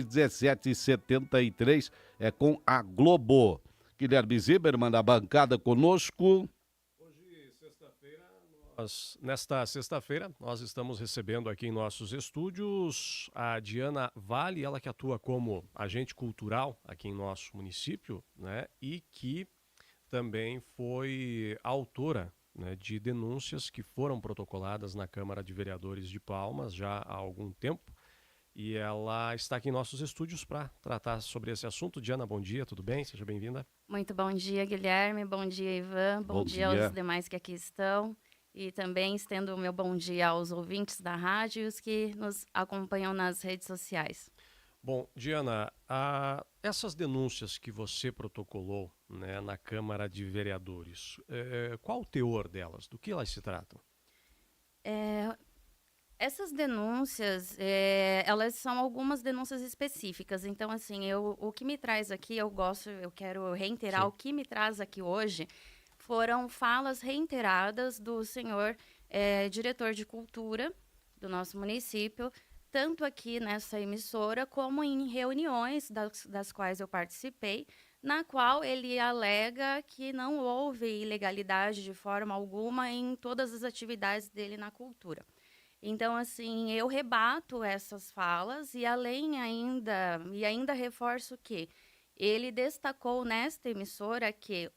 17h73 é com a Globo. Guilherme Zimmermann na bancada conosco. Nesta sexta-feira, nós estamos recebendo aqui em nossos estúdios a Diana Vale, ela que atua como agente cultural aqui em nosso município, né, e que também foi autora, né, de denúncias que foram protocoladas na Câmara de Vereadores de Palmas já há algum tempo. E ela está aqui em nossos estúdios para tratar sobre esse assunto. Diana, bom dia, tudo bem? Seja bem-vinda. Muito bom dia, Guilherme. Bom dia, Ivan. Bom dia aos demais que aqui estão. E também estendo o meu bom dia aos ouvintes da rádio e os que nos acompanham nas redes sociais. Bom, Diana, essas denúncias que você protocolou, né, na Câmara de Vereadores, qual o teor delas? Do que elas se tratam? Essas denúncias, elas são algumas denúncias específicas. Então, assim, o que me traz aqui, eu quero reiterar, Sim. O que me traz aqui hoje foram falas reiteradas do senhor diretor de cultura do nosso município, tanto aqui nessa emissora, como em reuniões das quais eu participei, na qual ele alega que não houve ilegalidade de forma alguma em todas as atividades dele na cultura. Então, assim, eu rebato essas falas e ainda reforço que ele destacou nesta emissora que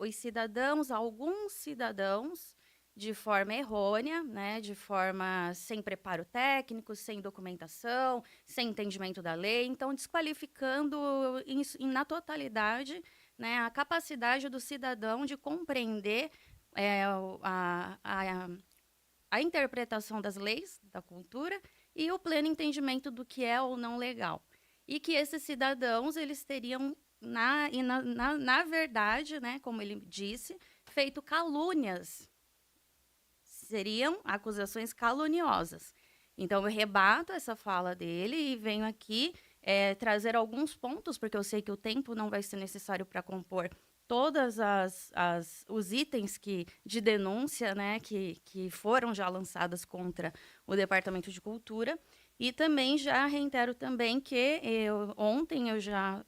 alguns cidadãos, de forma errônea, né, de forma sem preparo técnico, sem documentação, sem entendimento da lei, então desqualificando na totalidade, né, a capacidade do cidadão de compreender a interpretação das leis da cultura e o pleno entendimento do que é ou não legal. E que esses cidadãos, eles teriam, na verdade, né, como ele disse, feito calúnias. Seriam acusações caluniosas. Então, eu rebato essa fala dele e venho aqui trazer alguns pontos, porque eu sei que o tempo não vai ser necessário para compor todos os itens de denúncia, né, que foram já lançadas contra o Departamento de Cultura. E também já reitero também que ontem eu já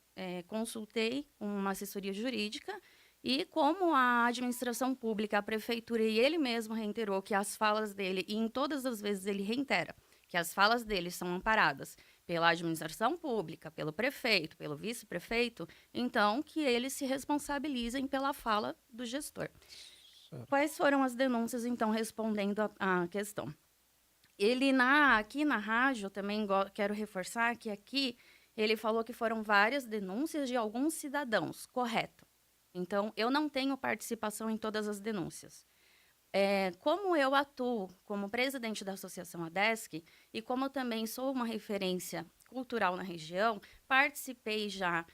consultei uma assessoria jurídica e como a administração pública, a prefeitura e ele mesmo reiterou que as falas dele, e em todas as vezes ele reitera, que as falas dele são amparadas pela administração pública, pelo prefeito, pelo vice-prefeito, então que eles se responsabilizem pela fala do gestor. Certo. Quais foram as denúncias, então, respondendo à questão? Aqui na rádio, também quero reforçar que aqui ele falou que foram várias denúncias de alguns cidadãos, correto. Então, eu não tenho participação em todas as denúncias. Como eu atuo como presidente da Associação ADESC e como também sou uma referência cultural na região, participei já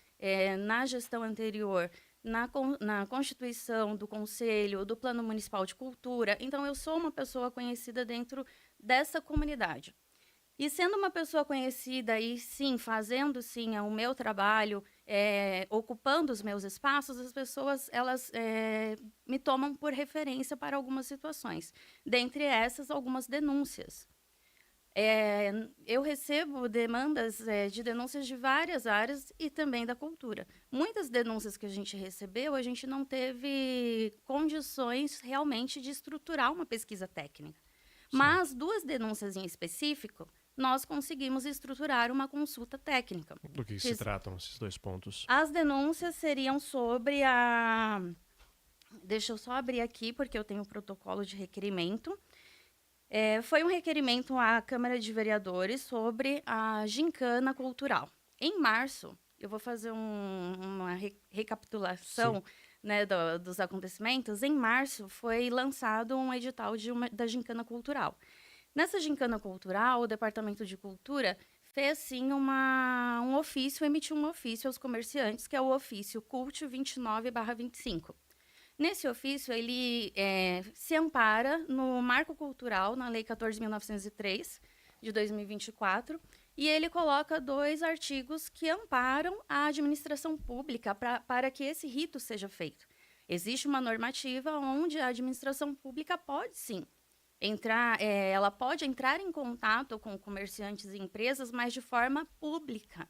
na gestão anterior, na constituição do Conselho, do Plano Municipal de Cultura. Então, eu sou uma pessoa conhecida dentro dessa comunidade. E sendo uma pessoa conhecida e, sim, fazendo, sim, o meu trabalho, ocupando os meus espaços, as pessoas, elas me tomam por referência para algumas situações. Dentre essas, algumas denúncias. Eu recebo demandas de denúncias de várias áreas e também da cultura. Muitas denúncias que a gente recebeu, a gente não teve condições realmente de estruturar uma pesquisa técnica. Sim. Mas 2 denúncias em específico, nós conseguimos estruturar uma consulta técnica. Do que se tratam esses 2 pontos? As denúncias seriam sobre Deixa eu só abrir aqui, porque eu tenho o protocolo de requerimento. Foi um requerimento à Câmara de Vereadores sobre a gincana cultural. Em março, eu vou fazer uma recapitulação, né, dos acontecimentos. Em março, foi lançado um edital da gincana cultural. Nessa gincana cultural, o Departamento de Cultura fez, sim, emitiu um ofício aos comerciantes, que é o ofício CULT 29/25. Nesse ofício, ele se ampara no Marco Cultural, na Lei 14.903, de 2024, e ele coloca 2 artigos que amparam a administração pública para que esse rito seja feito. Existe uma normativa onde a administração pública pode, sim, ela pode entrar em contato com comerciantes e empresas, mas de forma pública.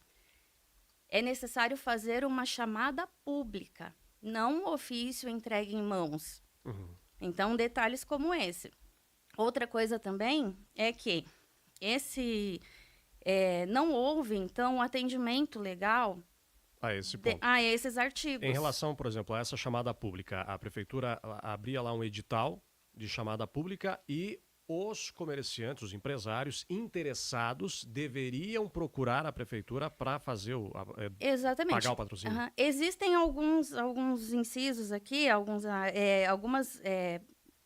é necessário fazer uma chamada pública, não um ofício entregue em mãos. Uhum. Então, detalhes como esse. Outra coisa também é que não houve, então, um atendimento legal A esse ponto. a esses artigos. Em relação, por exemplo, a essa chamada pública, a prefeitura abria lá um edital de chamada pública e os comerciantes, os empresários interessados deveriam procurar a prefeitura para fazer Exatamente. pagar o patrocínio. Uhum. Existem alguns incisos aqui, algumas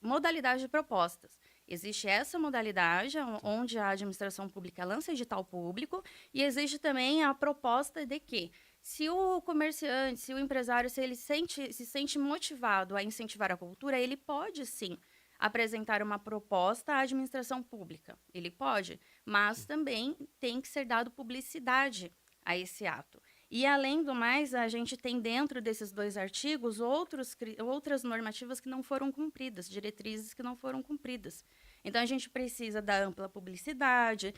modalidades de propostas. Existe essa modalidade, onde a administração pública lança edital público, e existe também a proposta de que, se o comerciante, se o empresário, se ele se sente motivado a incentivar a cultura, ele pode sim apresentar uma proposta à administração pública. Ele pode, mas também tem que ser dado publicidade a esse ato. E, além do mais, a gente tem dentro desses 2 artigos outras normativas que não foram cumpridas, diretrizes que não foram cumpridas. Então, a gente precisa da ampla publicidade,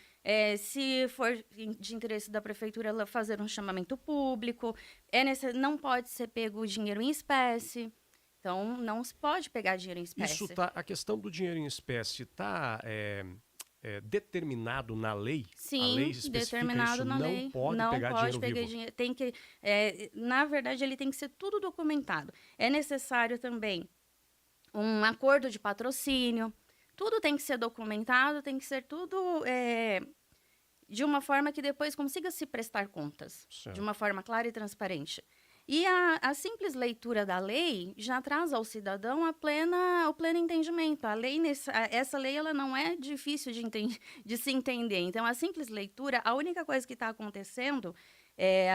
se for de interesse da prefeitura ela fazer um chamamento público, não pode ser pego o dinheiro em espécie. Então, não se pode pegar dinheiro em espécie. A questão do dinheiro em espécie está determinado na lei? Sim, a lei especifica determinado isso, na lei. Não pode pegar dinheiro vivo. Tem que, na verdade, ele tem que ser tudo documentado. É necessário também um acordo de patrocínio. Tudo tem que ser documentado, tem que ser tudo de uma forma que depois consiga se prestar contas. Certo. De uma forma clara e transparente. E a simples leitura da lei já traz ao cidadão o pleno entendimento. Essa lei ela não é difícil de se entender. Então, a simples leitura, a única coisa que está acontecendo,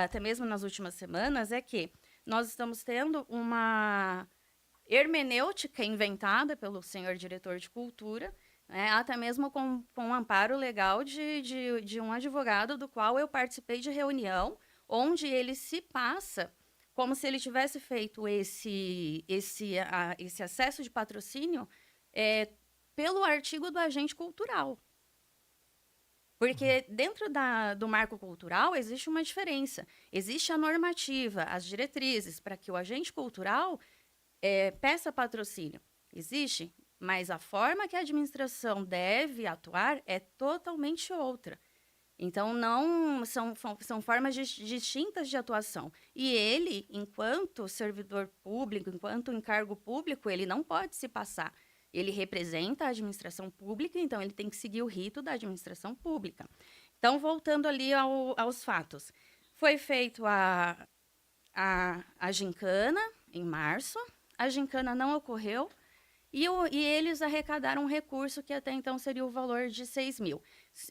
até mesmo nas últimas semanas, é que nós estamos tendo uma hermenêutica inventada pelo senhor diretor de cultura, né, até mesmo com um amparo legal de um advogado, do qual eu participei de reunião, onde ele se passa como se ele tivesse feito esse acesso de patrocínio pelo artigo do agente cultural. Porque dentro do marco cultural existe uma diferença. Existe a normativa, as diretrizes, para que o agente cultural peça patrocínio. Existe, mas a forma que a administração deve atuar é totalmente outra. Então, não são formas distintas de atuação. E ele, enquanto servidor público, enquanto encargo público, ele não pode se passar. Ele representa a administração pública, então ele tem que seguir o rito da administração pública. Então, voltando ali aos fatos. Foi feito a gincana em março, a gincana não ocorreu, e eles arrecadaram um recurso que até então seria o valor de 6 mil.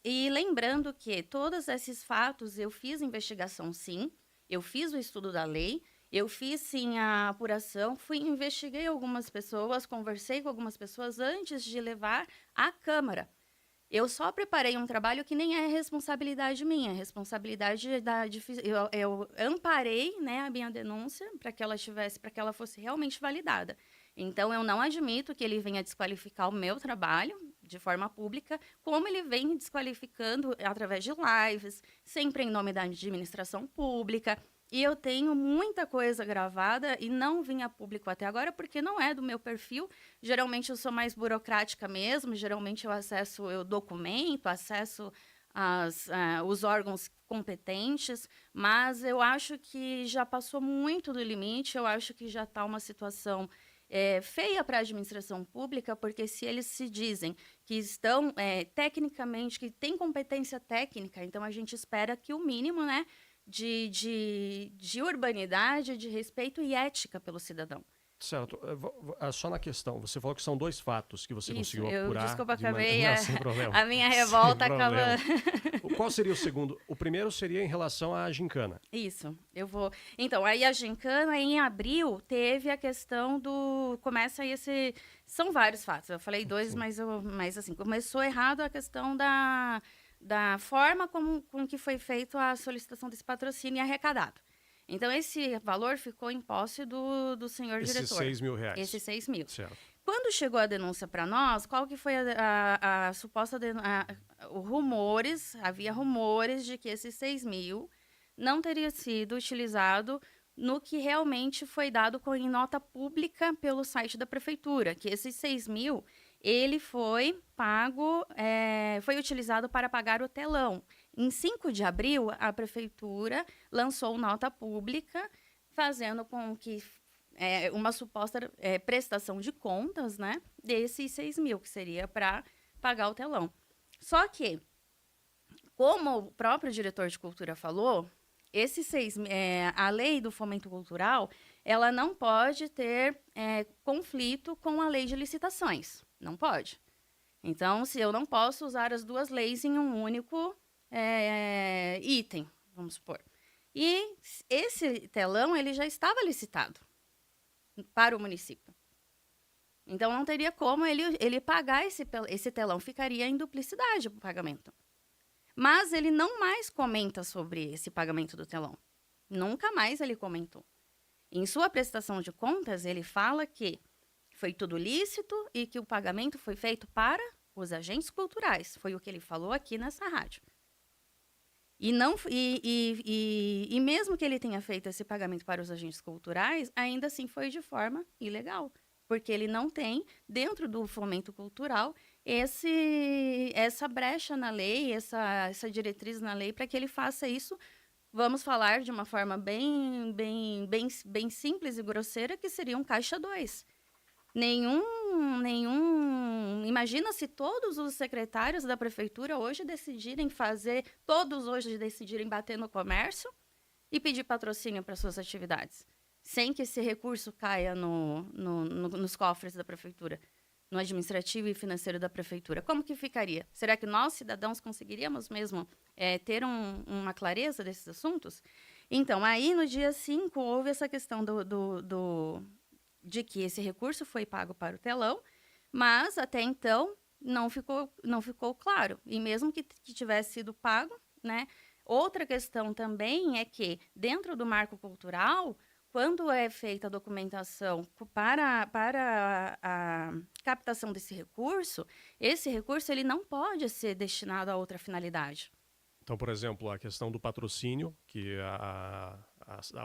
E lembrando que todos esses fatos eu fiz investigação, sim, eu fiz o estudo da lei, eu fiz sim a apuração, investiguei algumas pessoas, conversei com algumas pessoas antes de levar à Câmara. Eu só preparei um trabalho que nem é responsabilidade minha, é responsabilidade eu amparei, né, a minha denúncia para que ela fosse realmente validada. Então, eu não admito que ele venha desqualificar o meu trabalho de forma pública, como ele vem desqualificando através de lives, sempre em nome da administração pública. E eu tenho muita coisa gravada e não vim a público até agora, porque não é do meu perfil. Geralmente, eu sou mais burocrática mesmo, geralmente eu documento, acesso os órgãos competentes, mas eu acho que já passou muito do limite, eu acho que já está uma situação feia para a administração pública, porque se eles se dizem que estão tecnicamente, que têm competência técnica, então a gente espera que o mínimo, né, de urbanidade, de respeito e ética pelo cidadão. Certo. Só na questão, você falou que são 2 fatos que você conseguiu apurar. Desculpa, acabei sem problema. A minha revolta acabando. Qual seria o segundo? O primeiro seria em relação à gincana. Isso, eu vou... Então, aí a gincana, em abril, teve a questão começa aí são vários fatos, eu falei 2, mas assim, começou errado a questão da forma com que foi feita a solicitação desse patrocínio e arrecadado. Então, esse valor ficou em posse do senhor diretor. Esses 6 mil reais. Esses 6 mil. Certo. Quando chegou a denúncia para nós, qual que foi a suposta... havia rumores de que esses 6 mil não teria sido utilizado no que realmente foi dado em nota pública pelo site da prefeitura, que esses 6 mil, ele foi pago, foi utilizado para pagar o telão. Em 5 de abril, a prefeitura lançou nota pública, fazendo com que uma suposta prestação de contas, né, desses 6 mil, que seria para pagar o telão. Só que, como o próprio diretor de cultura falou, a lei do fomento cultural, ela não pode ter conflito com a lei de licitações. Não pode. Então, se eu não posso usar as duas leis em um único item, vamos supor. E esse telão, ele já estava licitado para o município. Então, não teria como ele pagar esse telão, ficaria em duplicidade o pagamento. Mas ele não mais comenta sobre esse pagamento do telão. Nunca mais ele comentou. Em sua prestação de contas, ele fala que foi tudo lícito e que o pagamento foi feito para os agentes culturais. Foi o que ele falou aqui nessa rádio. E mesmo que ele tenha feito esse pagamento para os agentes culturais, ainda assim foi de forma ilegal. Porque ele não tem, dentro do fomento cultural, essa brecha na lei, essa diretriz na lei, para que ele faça isso, vamos falar de uma forma bem simples e grosseira, que seria um caixa 2. Imagina se todos os secretários da prefeitura hoje decidirem bater no comércio e pedir patrocínio para suas atividades, sem que esse recurso caia nos cofres da prefeitura, no administrativo e financeiro da prefeitura. Como que ficaria? Será que nós, cidadãos, conseguiríamos mesmo ter uma clareza desses assuntos? Então, aí no dia 5, houve essa questão de que esse recurso foi pago para o telão, mas até então não ficou claro. E mesmo que tivesse sido pago, né? Outra questão também é que, dentro do marco cultural, quando é feita a documentação para a captação desse recurso, esse recurso ele não pode ser destinado a outra finalidade. Então, por exemplo, a questão do patrocínio, que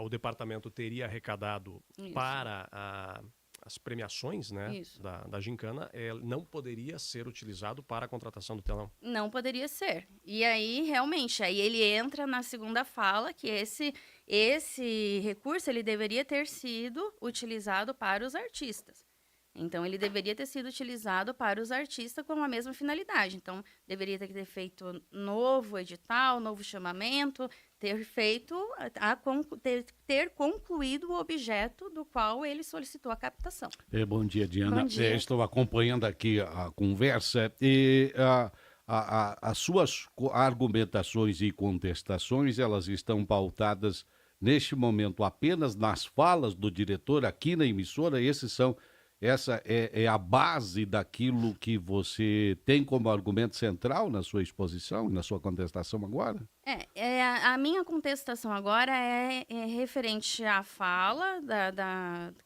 o departamento teria arrecadado Isso. para as premiações, né, da gincana, não poderia ser utilizado para a contratação do telão. Não poderia ser. E aí, realmente, ele entra na segunda fala, que esse recurso ele deveria ter sido utilizado para os artistas. Então, ele deveria ter sido utilizado para os artistas com a mesma finalidade. Então, deveria ter feito novo edital, novo chamamento, ter concluído o objeto do qual ele solicitou a captação. Bom dia, Diana. Bom dia. Estou acompanhando aqui a conversa e as suas argumentações e contestações, elas estão pautadas neste momento apenas nas falas do diretor aqui na emissora. Essa é a base daquilo que você tem como argumento central na sua exposição, na sua contestação agora? A minha contestação agora é referente à fala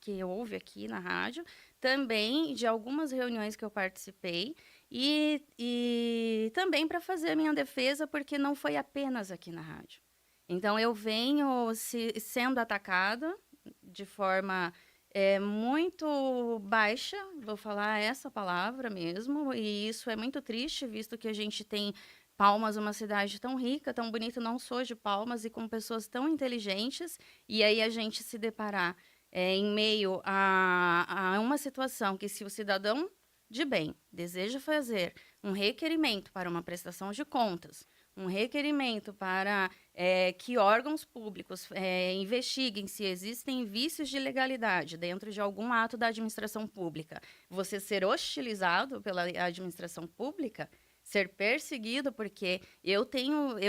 que houve aqui na rádio, também de algumas reuniões que eu participei, e também para fazer a minha defesa, porque não foi apenas aqui na rádio. Então, eu venho sendo atacada de forma muito baixa, vou falar essa palavra mesmo, e isso é muito triste, visto que a gente tem Palmas, uma cidade tão rica, tão bonita, não sou de Palmas, e com pessoas tão inteligentes, e aí a gente se deparar em meio a uma situação que, se o cidadão de bem deseja fazer um requerimento para uma prestação de contas, um requerimento para que órgãos públicos investiguem se existem vícios de legalidade dentro de algum ato da administração pública, você ser hostilizado pela administração pública, ser perseguido, porque eu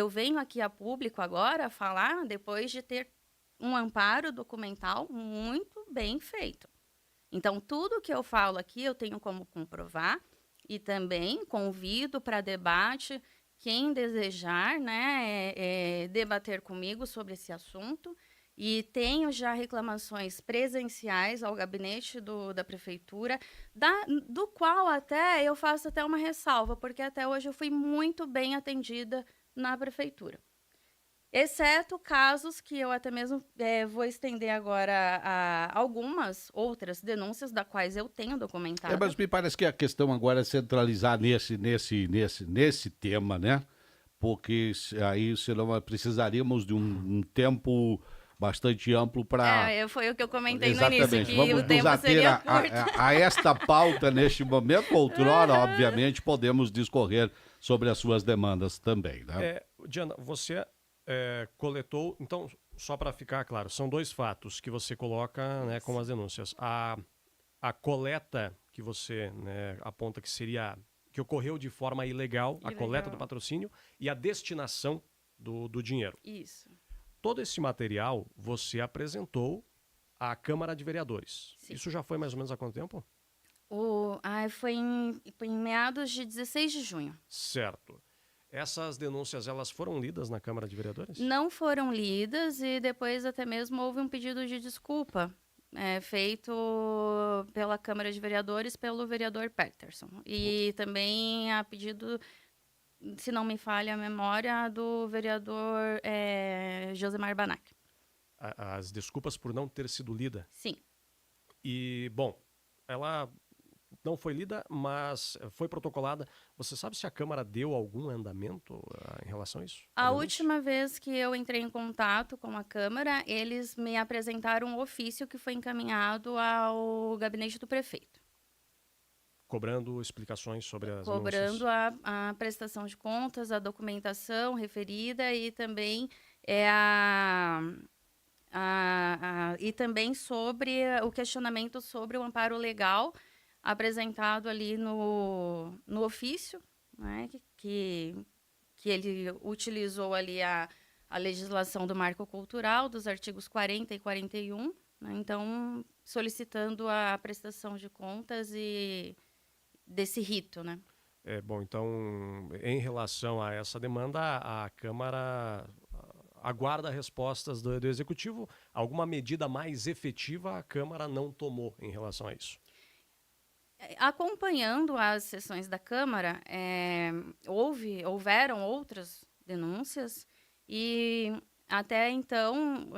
venho aqui a público agora falar depois de ter um amparo documental muito bem feito. Então, tudo que eu falo aqui eu tenho como comprovar, e também convido para debate quem desejar, né, debater comigo sobre esse assunto. E tenho já reclamações presenciais ao gabinete da prefeitura, do qual até eu faço uma ressalva, porque até hoje eu fui muito bem atendida na prefeitura. Exceto casos que eu até mesmo vou estender agora a algumas outras denúncias da quais eu tenho documentada. Mas me parece que a questão agora é centralizar nesse tema, né? Porque aí senão precisaríamos de um tempo bastante amplo para. Foi o que eu comentei no início, Exatamente. que Vamos o nos tempo ater seria curto. a esta pauta neste momento. Outrora, obviamente, podemos discorrer sobre as suas demandas também, né? Diana, você coletou... Então, só para ficar claro, são 2 fatos que você coloca, né, como as denúncias. A coleta que você, né, aponta que ocorreu de forma ilegal, a coleta do patrocínio, e a destinação do dinheiro. Isso. Todo esse material você apresentou à Câmara de Vereadores. Sim. Isso já foi mais ou menos há quanto tempo? Foi em meados de 16 de junho. Certo. Essas denúncias, elas foram lidas na Câmara de Vereadores? Não foram lidas e depois até mesmo houve um pedido de desculpa feito pela Câmara de Vereadores pelo vereador Peterson. E também a pedido, se não me falha a memória, do vereador Josemar Banac. As desculpas por não ter sido lida? Sim. E, bom, ela não foi lida, mas foi protocolada. Você sabe se a Câmara deu algum andamento em relação a isso? A última vez que eu entrei em contato com a Câmara, eles me apresentaram um ofício que foi encaminhado ao gabinete do prefeito. Cobrando explicações sobre as Cobrando denúncias. a prestação de contas, a documentação referida e também e também sobre o questionamento sobre o amparo legal apresentado ali no ofício, né, que ele utilizou ali a legislação do marco cultural, dos artigos 40 e 41, né, então solicitando a prestação de contas e desse rito, né? Bom, então, em relação a essa demanda, a Câmara aguarda respostas do Executivo. Alguma medida mais efetiva a Câmara não tomou em relação a isso? Acompanhando as sessões da Câmara, houveram outras denúncias e até então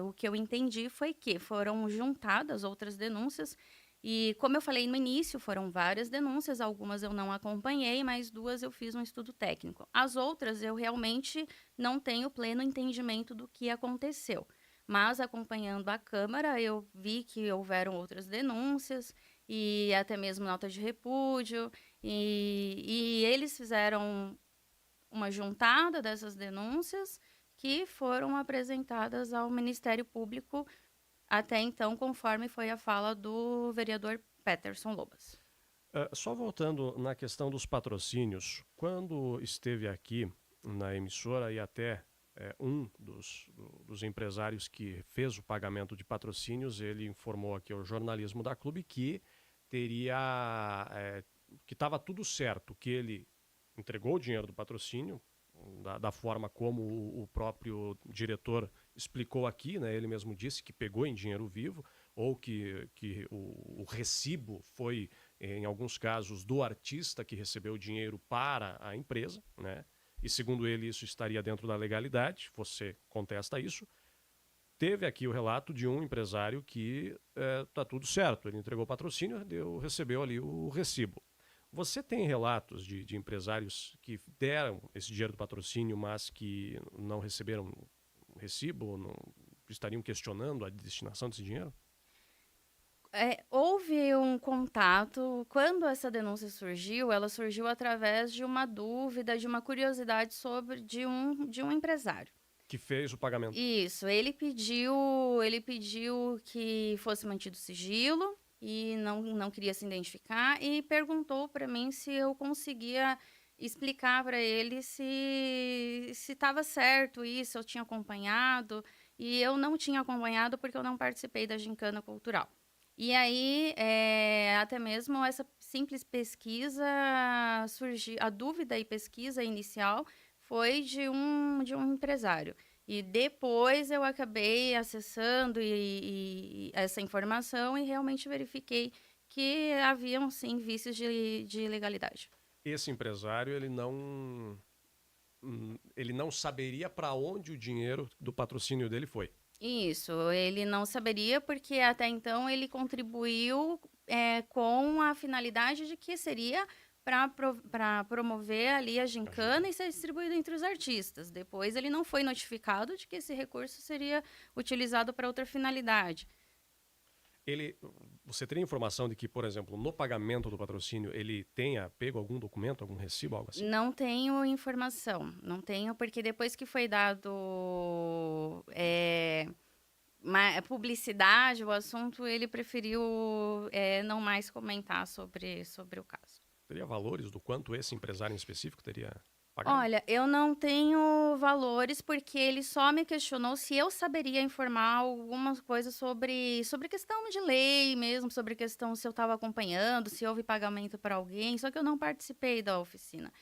o que eu entendi foi que foram juntadas outras denúncias e, como eu falei no início, foram várias denúncias, algumas eu não acompanhei, mas 2 eu fiz um estudo técnico. As outras eu realmente não tenho pleno entendimento do que aconteceu, mas acompanhando a Câmara eu vi que houveram outras denúncias e até mesmo nota de repúdio, e eles fizeram uma juntada dessas denúncias que foram apresentadas ao Ministério Público até então, conforme foi a fala do vereador Peterson Lobas. Só voltando na questão dos patrocínios, quando esteve aqui na emissora e até um dos empresários que fez o pagamento de patrocínios, ele informou aqui ao jornalismo da Clube que que estava tudo certo, que ele entregou o dinheiro do patrocínio da forma como o próprio diretor explicou aqui, né? Ele mesmo disse que pegou em dinheiro vivo ou que o recibo foi, em alguns casos, do artista que recebeu o dinheiro para a empresa, né? E segundo ele isso estaria dentro da legalidade, você contesta isso. Teve aqui o relato de um empresário que está tudo certo, ele entregou o patrocínio, recebeu ali o recibo. Você tem relatos de empresários que deram esse dinheiro do patrocínio, mas que não receberam recibo, ou não estariam questionando a destinação desse dinheiro? Houve um contato, quando essa denúncia surgiu, ela surgiu através de uma dúvida, de uma curiosidade de um empresário. Que fez o pagamento. Isso, ele pediu que fosse mantido sigilo e não queria se identificar e perguntou para mim se eu conseguia explicar para ele se estava certo isso, eu tinha acompanhado, e eu não tinha acompanhado porque eu não participei da gincana cultural. E aí, até mesmo essa simples pesquisa surgiu, a dúvida e pesquisa inicial foi de um empresário. E depois eu acabei acessando essa informação e realmente verifiquei que haviam, sim, vícios de ilegalidade. Esse empresário, ele não ele não saberia para onde o dinheiro do patrocínio dele foi. Isso, ele não saberia porque até então ele contribuiu com a finalidade de que seria para promover ali a gincana e ser distribuído entre os artistas. Depois ele não foi notificado de que esse recurso seria utilizado para outra finalidade. Você teria informação de que, por exemplo, no pagamento do patrocínio, ele tenha pego algum documento, algum recibo, algo assim? Não tenho informação, não tenho, porque depois que foi dado publicidade, o assunto, ele preferiu não mais comentar sobre o caso. Teria valores do quanto esse empresário em específico teria pagado? Olha, eu não tenho valores porque ele só me questionou se eu saberia informar algumas coisas sobre questão de lei mesmo, sobre questão se eu estava acompanhando, se houve pagamento para alguém, só que eu não participei da oficina,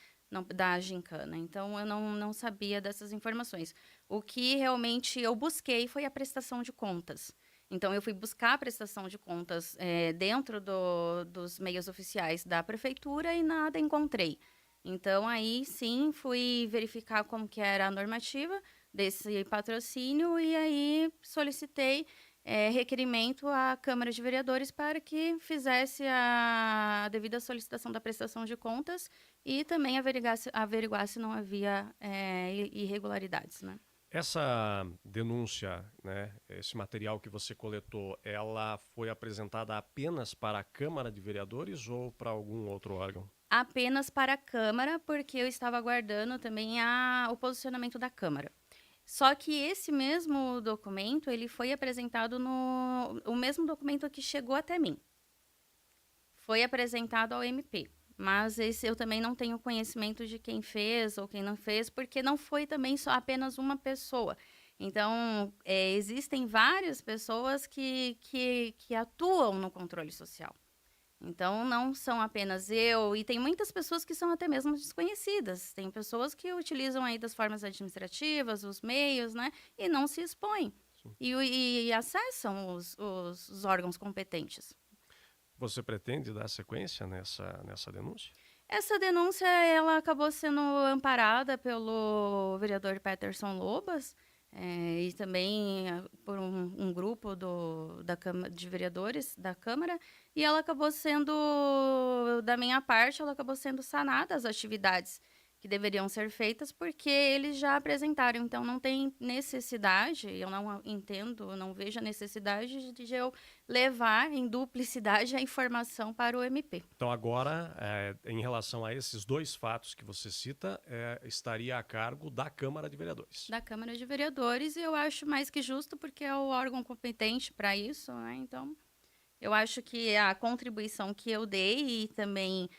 da gincana, então eu não sabia dessas informações. O que realmente eu busquei foi a prestação de contas. Então, eu fui buscar a prestação de contas dentro dos meios oficiais da prefeitura e nada encontrei. Então, aí sim, fui verificar como que era a normativa desse patrocínio e aí solicitei requerimento à Câmara de Vereadores para que fizesse a devida solicitação da prestação de contas e também averiguasse se não havia irregularidades, né? Essa denúncia, né, esse material que você coletou, ela foi apresentada apenas para a Câmara de Vereadores ou para algum outro órgão? Apenas para a Câmara, porque eu estava aguardando também o posicionamento da Câmara. Só que esse mesmo documento, ele foi apresentado o mesmo documento que chegou até mim. Foi apresentado ao MP. Mas esse eu também não tenho conhecimento de quem fez ou quem não fez, porque não foi também só apenas uma pessoa. Então, existem várias pessoas que atuam no controle social. Então, não são apenas eu, e tem muitas pessoas que são até mesmo desconhecidas. Tem pessoas que utilizam aí das formas administrativas, os meios, né, e não se expõem. E acessam os órgãos competentes. Você pretende dar sequência nessa denúncia? Essa denúncia ela acabou sendo amparada pelo vereador Peterson Lobas e também por um grupo de vereadores da Câmara, e ela acabou sendo, da minha parte, ela acabou sendo sanada as atividades que deveriam ser feitas, porque eles já apresentaram. Então, não tem necessidade, eu não entendo, não vejo a necessidade de eu levar em duplicidade a informação para o MP. Então, agora, em relação a esses dois fatos que você cita, estaria a cargo da Câmara de Vereadores. Da Câmara de Vereadores, e eu acho mais que justo, porque é o órgão competente para isso, né? Então, eu acho que a contribuição que eu dei e também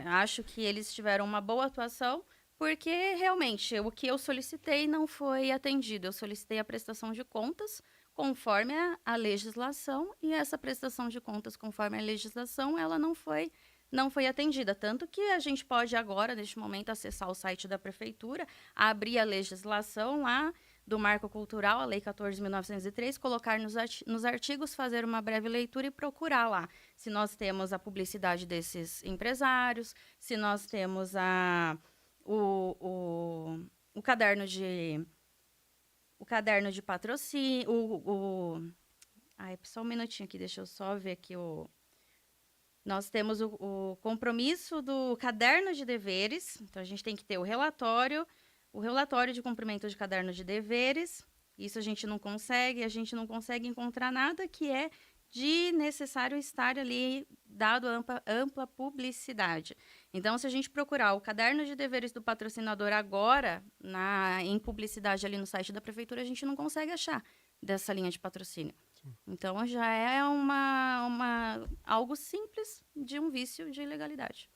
acho que eles tiveram uma boa atuação, porque realmente o que eu solicitei não foi atendido. Eu solicitei a prestação de contas conforme a legislação, e essa prestação de contas conforme a legislação, ela não foi atendida. Tanto que a gente pode agora, neste momento, acessar o site da prefeitura, abrir a legislação lá do Marco Cultural, a Lei 14.903, colocar nos artigos, fazer uma breve leitura e procurar lá se nós temos a publicidade desses empresários, se nós temos o caderno de patrocínio, Ai, só um minutinho aqui, deixa eu só ver aqui Nós temos o compromisso do caderno de deveres, então a gente tem que ter o relatório de cumprimento de caderno de deveres. Isso a gente não consegue encontrar nada que é de necessário estar ali dado ampla publicidade. Então, se a gente procurar o caderno de deveres do patrocinador agora, em publicidade ali no site da prefeitura, a gente não consegue achar dessa linha de patrocínio. Sim. Então, já é algo simples de um vício de ilegalidade.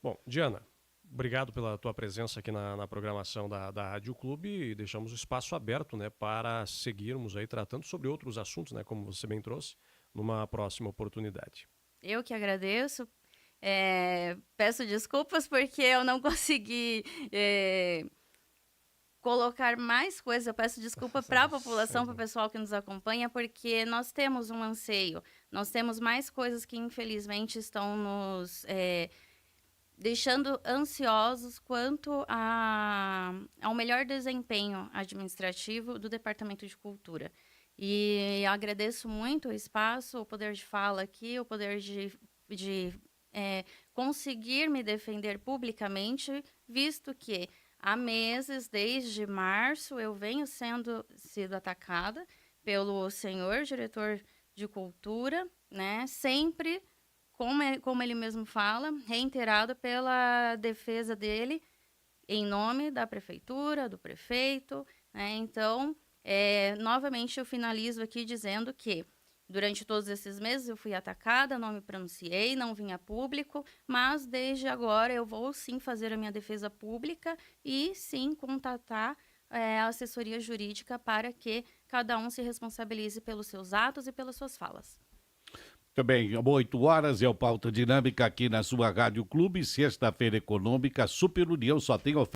Bom, Diana, obrigado pela tua presença aqui na programação da Rádio Clube, e deixamos o espaço aberto, né, para seguirmos aí tratando sobre outros assuntos, né, como você bem trouxe, numa próxima oportunidade. Eu que agradeço. Peço desculpas porque eu não consegui colocar mais coisas. Eu peço desculpa para a população, para o pessoal que nos acompanha, porque nós temos um anseio, nós temos mais coisas que infelizmente estão deixando ansiosos quanto ao melhor desempenho administrativo do Departamento de Cultura. E agradeço muito o espaço, o poder de fala aqui, o poder de conseguir me defender publicamente, visto que há meses, desde março, eu venho sido atacada pelo senhor diretor de cultura, né? Sempre, como ele mesmo fala, reiterado pela defesa dele em nome da prefeitura, do prefeito, né? Então, novamente eu finalizo aqui dizendo que durante todos esses meses eu fui atacada, não me pronunciei, não vim a público, mas desde agora eu vou sim fazer a minha defesa pública e sim contatar a assessoria jurídica para que cada um se responsabilize pelos seus atos e pelas suas falas. Também, 8 horas é o Pauta Dinâmica aqui na sua Rádio Clube, sexta-feira econômica, Super União só tem oferta.